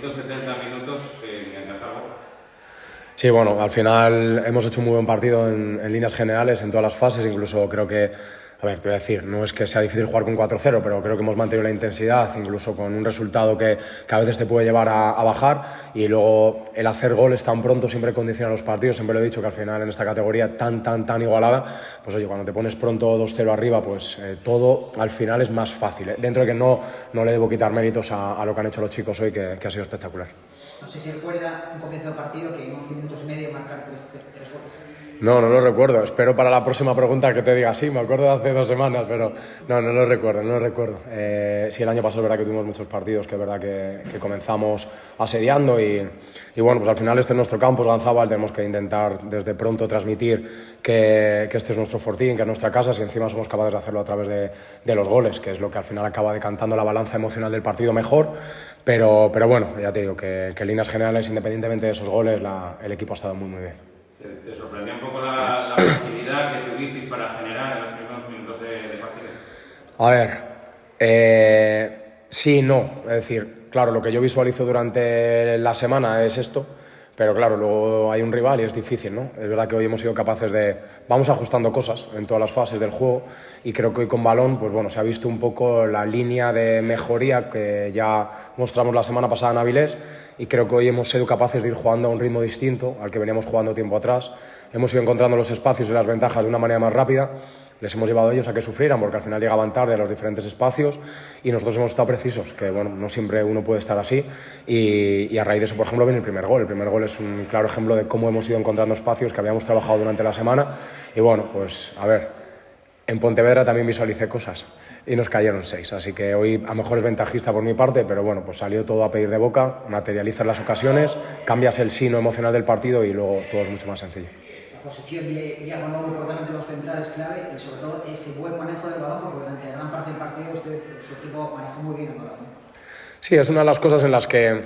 170 minutos encajar gol. Sí, bueno, al final hemos hecho un muy buen partido en líneas generales, en todas las fases, incluso creo que, a ver, te voy a decir, no es que sea difícil jugar con 4-0, pero creo que hemos mantenido la intensidad, incluso con un resultado que a veces te puede llevar a bajar, y luego el hacer goles tan pronto siempre condiciona los partidos. Siempre lo he dicho que al final en esta categoría tan igualada, pues oye, cuando te pones pronto 2-0 arriba, pues todo al final es más fácil, dentro de que no le debo quitar méritos a lo que han hecho los chicos hoy, que ha sido espectacular. No sé si recuerda un comienzo del partido que en 11 minutos y medio marcar tres goles. No lo recuerdo. Espero para la próxima pregunta que te diga sí. Me acuerdo de hace 2 semanas, pero no lo recuerdo. Sí, el año pasado es verdad que tuvimos muchos partidos, que es verdad que comenzamos asediando y bueno, pues al final este es nuestro campo, es Lanzábal. Tenemos que intentar desde pronto transmitir que este es nuestro fortín, que es nuestra casa, si encima somos capaces de hacerlo a través de los goles, que es lo que al final acaba decantando la balanza emocional del partido mejor. Pero bueno, ya te digo que en líneas generales, independientemente de esos goles, el equipo ha estado muy bien. ¿Te sorprendió un poco la facilidad que tuvisteis para generar en los primeros minutos de partido? A ver, sí, no. Es decir, claro, lo que yo visualizo durante la semana es esto, pero claro, luego hay un rival y es difícil, ¿no? Es verdad que hoy hemos sido capaces vamos ajustando cosas en todas las fases del juego, y creo que hoy con balón, pues bueno, se ha visto un poco la línea de mejoría que ya mostramos la semana pasada en Avilés, y creo que hoy hemos sido capaces de ir jugando a un ritmo distinto al que veníamos jugando tiempo atrás. Hemos ido encontrando los espacios y las ventajas de una manera más rápida. Les hemos llevado a ellos a que sufrieran, porque al final llegaban tarde a los diferentes espacios, y nosotros hemos estado precisos, que bueno, no siempre uno puede estar así, y a raíz de eso, por ejemplo, viene el primer gol. El primer gol es un claro ejemplo de cómo hemos ido encontrando espacios que habíamos trabajado durante la semana, y bueno, pues a ver, en Pontevedra también visualicé cosas y nos cayeron 6, así que hoy a lo mejor es ventajista por mi parte, pero bueno, pues salió todo a pedir de boca, materializas las ocasiones, cambias el sino emocional del partido y luego todo es mucho más sencillo. La posición de Iago Novo por delante de los centrales clave, y sobre todo ese buen manejo del balón, porque durante gran parte del partido su equipo manejó muy bien el balón. Sí, es una de las cosas en las que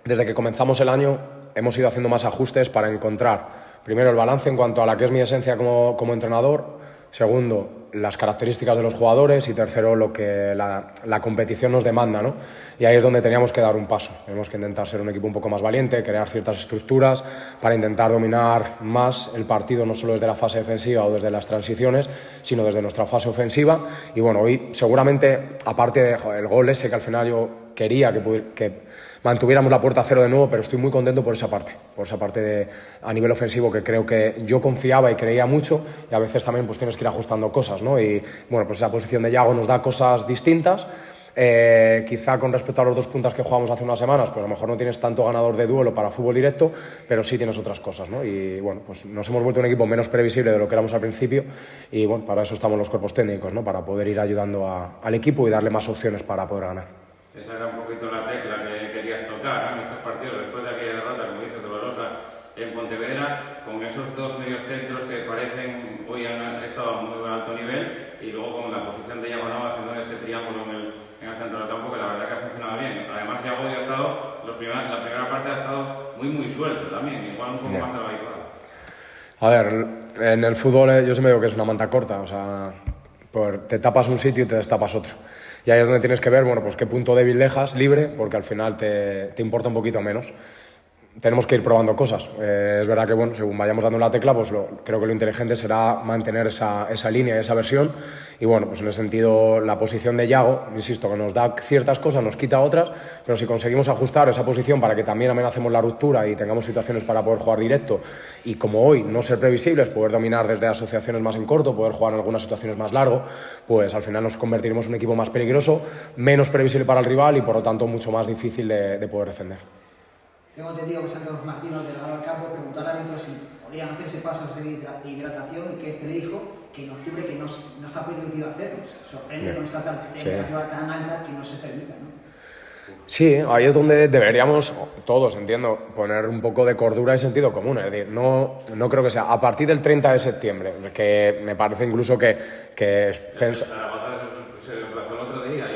desde que comenzamos el año hemos ido haciendo más ajustes para encontrar, primero, el balance en cuanto a la que es mi esencia como entrenador; segundo, las características de los jugadores; y tercero, lo que la competición nos demanda, ¿no? Y ahí es donde teníamos que dar un paso. Tenemos que intentar ser un equipo un poco más valiente, crear ciertas estructuras para intentar dominar más el partido, no solo desde la fase defensiva o desde las transiciones, sino desde nuestra fase ofensiva. Y bueno, hoy seguramente, aparte del gol ese, que al final yo quería que mantuviéramos la puerta a cero de nuevo, pero estoy muy contento por esa parte a nivel ofensivo, que creo que yo confiaba y creía mucho, y a veces también pues tienes que ir ajustando cosas, ¿no? Y bueno, pues esa posición de Iago nos da cosas distintas. Quizá con respecto a los 2 puntas que jugamos hace unas semanas, pues a lo mejor no tienes tanto ganador de duelo para fútbol directo, pero sí tienes otras cosas, ¿no? Y bueno, pues nos hemos vuelto un equipo menos previsible de lo que éramos al principio, y bueno, para eso estamos los cuerpos técnicos, ¿no? Para poder ir ayudando al equipo y darle más opciones para poder ganar. Esa era un poquito la tecla que querías tocar, ¿no? En estos partidos, después de aquella derrota, como dices, dolorosa en Pontevedra, con esos 2 mediocentros que parecen hoy han estado a muy alto nivel, y luego con la posición de Iago Novo haciendo ese triángulo en el centro del campo, que la verdad que ha funcionado bien. Además, Iago hoy ha estado, la primera parte ha estado muy suelto también, igual un poco más de lo habitual. A ver, en el fútbol yo siempre digo que es una manta corta, o sea, te tapas un sitio y te destapas otro. Y ahí es donde tienes que ver, bueno, pues qué punto débil dejas libre, porque al final te importa un poquito menos. Tenemos que ir probando cosas. Es verdad que, bueno, según vayamos dando la tecla, pues creo que lo inteligente será mantener esa línea y esa versión. Y bueno, pues en ese sentido, la posición de Iago, insisto, que nos da ciertas cosas, nos quita otras, pero si conseguimos ajustar esa posición para que también amenacemos la ruptura y tengamos situaciones para poder jugar directo, y como hoy, no ser previsibles, poder dominar desde asociaciones más en corto, poder jugar en algunas situaciones más largo, pues al final nos convertiremos en un equipo más peligroso, menos previsible para el rival y por lo tanto mucho más difícil de poder defender. Tengo entendido que Santos Martino, el delegado del campo, preguntó al árbitro si podían hacerse pasos de hidratación, y que este le dijo que en octubre que no está permitido hacerlo. Sorprende que no está temperatura tan alta que no se permita, ¿no? Sí, ahí es donde deberíamos todos, entiendo, poner un poco de cordura y sentido común. Es decir, no creo que sea a partir del 30 de septiembre, que me parece incluso que se desplazó el otro día.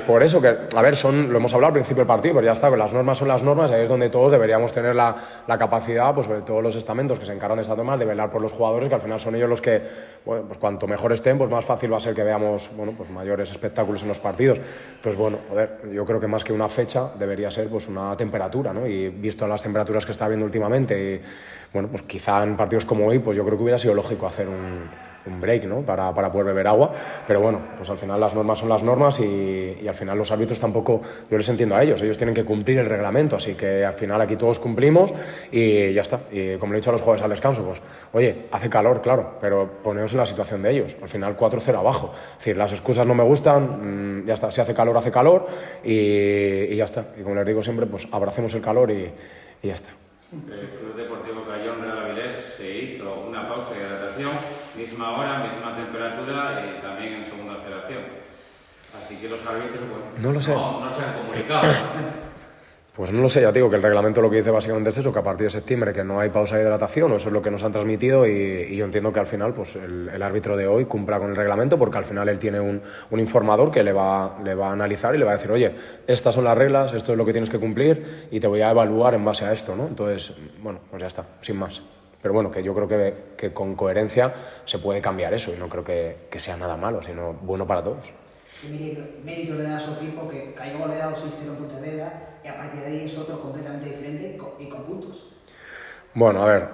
por eso que, a ver, lo hemos hablado al principio del partido, pero ya está, las normas son las normas y ahí es donde todos deberíamos tener la capacidad, pues sobre todos los estamentos que se encargan de estas normas, de velar por los jugadores, que al final son ellos los que, bueno, pues cuanto mejor estén, pues más fácil va a ser que veamos, bueno, pues mayores espectáculos en los partidos. Entonces, bueno, joder, yo creo que más que una fecha debería ser pues una temperatura, ¿no? Y visto las temperaturas que está habiendo últimamente, y, bueno, pues quizá en partidos como hoy, pues yo creo que hubiera sido lógico hacer un break, ¿no? Para poder beber agua, pero bueno, pues al final las normas son las normas y al final los árbitros tampoco, yo les entiendo a ellos tienen que cumplir el reglamento, así que al final aquí todos cumplimos y ya está. Y como le he dicho a los jugadores al descanso, pues oye, hace calor, claro, pero poneos en la situación de ellos, al final 4-0 abajo, es decir, las excusas no me gustan, ya está, si hace calor y ya está, y como les digo siempre, pues abracemos el calor y ya está. El Club Deportivo Cayón Real Avilés se hizo una pausa de hidratación, misma hora, misma temperatura y también en segunda federación. Así que los árbitros, bueno, no lo sé. No se han comunicado. Pues no lo sé, ya digo que el reglamento lo que dice básicamente es eso, que a partir de septiembre que no hay pausa de hidratación, eso es lo que nos han transmitido y yo entiendo que al final pues el árbitro de hoy cumpla con el reglamento porque al final él tiene un informador que le va a analizar y le va a decir, oye, estas son las reglas, esto es lo que tienes que cumplir y te voy a evaluar en base a esto, ¿no? Entonces, bueno, pues ya está, sin más. Pero bueno, que yo creo que con coherencia se puede cambiar eso y no creo que sea nada malo, sino bueno para todos. Mérito le da a su equipo que cayó goleado 6-0 en Pontevedra y a partir de ahí es otro completamente diferente y con puntos. Bueno, a ver,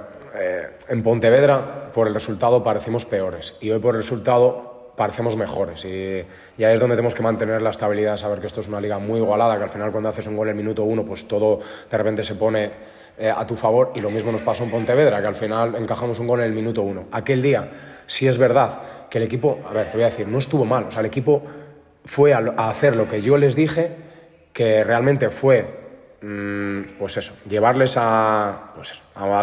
en Pontevedra por el resultado parecimos peores y hoy por el resultado parecemos mejores y ahí es donde tenemos que mantener la estabilidad, saber que esto es una liga muy igualada, que al final cuando haces un gol en el minuto 1 pues todo de repente se pone a tu favor y lo mismo nos pasó en Pontevedra, que al final encajamos un gol en el minuto 1. Aquel día sí es verdad que el equipo, a ver, te voy a decir, no estuvo mal, o sea, el equipo fue a hacer lo que yo les dije, que realmente fue, pues eso, llevarles a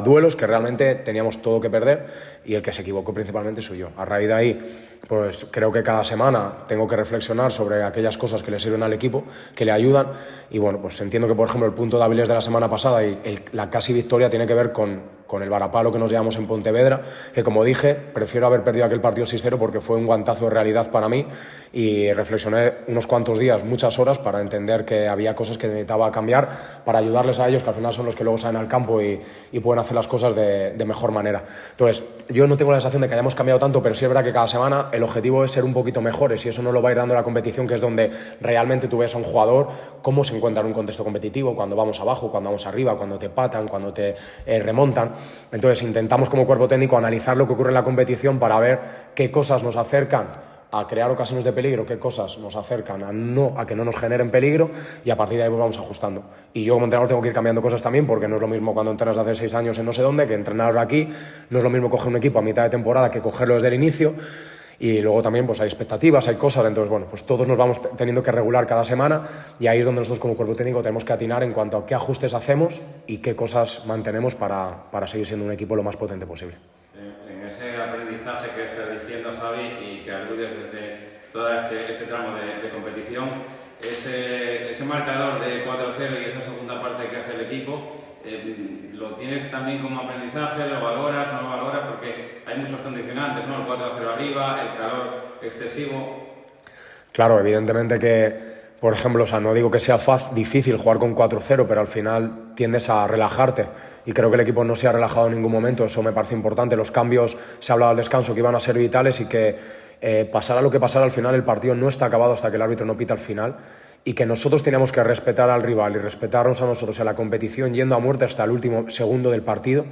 duelos que realmente teníamos todo que perder y el que se equivocó principalmente soy yo. A raíz de ahí, pues creo que cada semana tengo que reflexionar sobre aquellas cosas que le sirven al equipo, que le ayudan y bueno, pues entiendo que por ejemplo el punto de Avilés de la semana pasada y la casi victoria tiene que ver con el varapalo que nos llevamos en Pontevedra, que como dije, prefiero haber perdido aquel partido 6-0 porque fue un guantazo de realidad para mí y reflexioné unos cuantos días, muchas horas, para entender que había cosas que necesitaba cambiar para ayudarles a ellos, que al final son los que luego salen al campo y pueden hacer las cosas de mejor manera. Entonces, yo no tengo la sensación de que hayamos cambiado tanto, pero sí es verdad que cada semana el objetivo es ser un poquito mejores y eso nos lo va a ir dando la competición, que es donde realmente tú ves a un jugador cómo se encuentra en un contexto competitivo, cuando vamos abajo, cuando vamos arriba, cuando te patan, cuando te remontan. Entonces intentamos como cuerpo técnico analizar lo que ocurre en la competición para ver qué cosas nos acercan a crear ocasiones de peligro, qué cosas nos acercan a que no nos generen peligro y a partir de ahí pues vamos ajustando. Y yo como entrenador tengo que ir cambiando cosas también porque no es lo mismo cuando entrenas de hace 6 años en no sé dónde que entrenar aquí, no es lo mismo coger un equipo a mitad de temporada que cogerlo desde el inicio. Y luego también pues hay expectativas, hay cosas, entonces bueno, pues todos nos vamos teniendo que regular cada semana y ahí es donde nosotros como cuerpo técnico tenemos que atinar en cuanto a qué ajustes hacemos y qué cosas mantenemos para seguir siendo un equipo lo más potente posible. En ese aprendizaje que estás diciendo, Javi, y que aludes desde todo este tramo de competición, ese marcador de 4-0 y esa segunda parte que hace el equipo, ¿lo tienes también como aprendizaje? ¿Lo valoras? ¿No lo valoras? Porque hay muchos condicionantes, ¿no? El 4-0 arriba, el calor excesivo. Claro, evidentemente que, por ejemplo, o sea, no digo que sea difícil jugar con 4-0, pero al final tiendes a relajarte y creo que el equipo no se ha relajado en ningún momento, eso me parece importante. Los cambios, se ha hablado al descanso, que iban a ser vitales y que pasara lo que pasara al final, el partido no está acabado hasta que el árbitro no pita al final. Y que nosotros teníamos que respetar al rival y respetarnos a nosotros en la competición yendo a muerte hasta el último segundo del partido,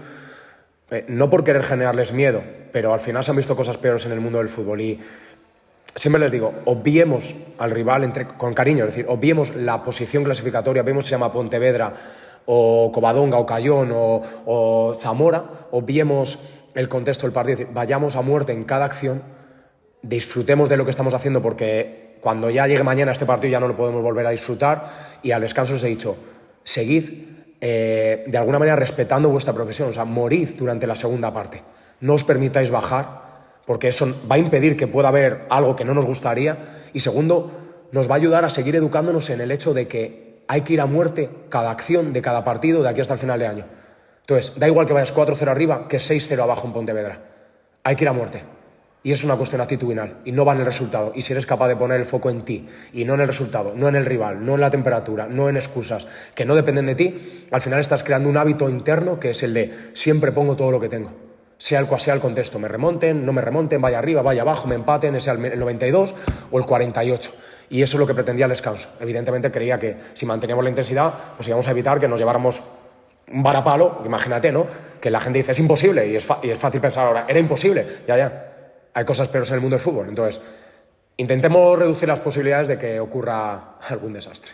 no por querer generarles miedo, pero al final se han visto cosas peores en el mundo del fútbol y siempre les digo, obviemos al rival con cariño, es decir, obviemos la posición clasificatoria, obviemos si se llama Pontevedra o Covadonga o Cayón o Zamora, obviemos el contexto del partido, es decir, vayamos a muerte en cada acción, disfrutemos de lo que estamos haciendo porque cuando ya llegue mañana este partido ya no lo podemos volver a disfrutar y al descanso os he dicho, seguid de alguna manera respetando vuestra profesión, o sea, morid durante la segunda parte, no os permitáis bajar porque eso va a impedir que pueda haber algo que no nos gustaría y segundo, nos va a ayudar a seguir educándonos en el hecho de que hay que ir a muerte cada acción de cada partido de aquí hasta el final de año. Entonces, da igual que vayas 4-0 arriba que 6-0 abajo en Pontevedra, hay que ir a muerte. Y es una cuestión actitudinal y no va en el resultado. Y si eres capaz de poner el foco en ti y no en el resultado, no en el rival, no en la temperatura, no en excusas que no dependen de ti, al final estás creando un hábito interno que es el de siempre pongo todo lo que tengo. Sea el cual sea el contexto, me remonten, no me remonten, vaya arriba, vaya abajo, me empaten, sea el 92 o el 48. Y eso es lo que pretendía el descanso. Evidentemente creía que si manteníamos la intensidad, pues íbamos a evitar que nos lleváramos un varapalo, imagínate, ¿no? Que la gente dice, es imposible, y es fácil pensar ahora, era imposible, ya. Hay cosas peores en el mundo del fútbol. Entonces, intentemos reducir las posibilidades de que ocurra algún desastre.